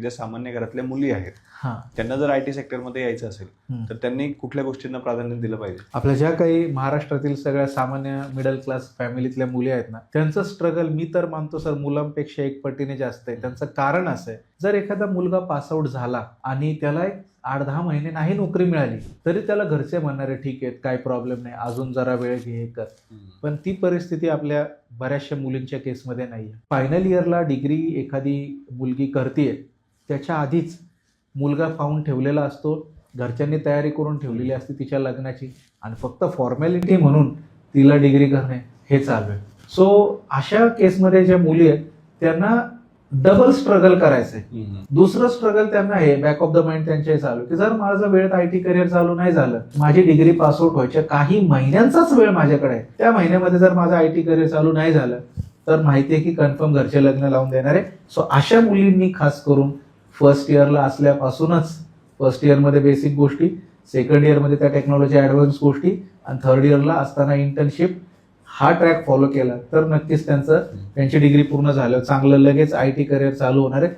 ज्या सामान्य घरातल्या मुली आहेत हां त्यांना जर IT सेक्टरमध्ये यायचं असेल तर त्यांनी कुठल्या गोष्टींना प्राधान्य दिलं पाहिजे? आपल्या ज्या काही महाराष्ट्रातील सगळ्या सामान्य मिडल क्लास फॅमिलीतल्या मुली आहेत ना, त्यांचं स्ट्रगल मी तर मानतो सर मुलांपेक्षा एक पटीने जास्त आहे. त्यांचं कारण असं आहे, जर एखादा मुलगा पासआउट झाला आणि त्याला एक 8-10 महिने नाही नोकरी मिळाली तरी त्याला घरचे म्हणणारे ठीक आहे, काही प्रॉब्लेम नाही, अजून जरा वेळ घे, हे कर. पण ती परिस्थिती आपल्या बऱ्याचशा मुलींच्या केसमध्ये नाही आहे. फायनल इयरला डिग्री एखादी मुलगी करते, त्याच्या आधीच मुलगा पाहून ठेवलेला असतो, घरच्यांनी तयारी करून ठेवलेली असते तिच्या लग्नाची, आणि फक्त फॉर्मॅलिटी म्हणून तिला डिग्री करणे हे चालू आहे. सो अशा केसमध्ये ज्या मुली आहेत त्यांना डबल स्ट्रगल करायचंय. दुसरं स्ट्रगल त्यांना आहे, बॅक ऑफ द माइंड त्यांच्या चालू की जर माझं वेळेत IT करिअर चालू नाही झालं, माझी डिग्री पासआउट व्हायच्या काही महिन्यांचाच वेळ माझ्याकडे आहे, त्या महिन्यामध्ये जर माझं IT करिअर चालू नाही झालं तर माहितीये की कन्फर्म घरचे लग्न लावून देणार आहे. सो अशा मुलींनी खास करून फर्स्ट इयरला असल्यापासूनच, फर्स्ट इयरमध्ये बेसिक गोष्टी, सेकंड इयरमध्ये त्या टेक्नॉलॉजी ॲडव्हान्स गोष्टी, आणि थर्ड इयरला असताना इंटर्नशिप, हा ट्रॅक फॉलो केला तर नक्कीच त्यांची डिग्री पूर्ण झाल्यावर चांगलं लगेच IT करिअर चालू होणार आहे.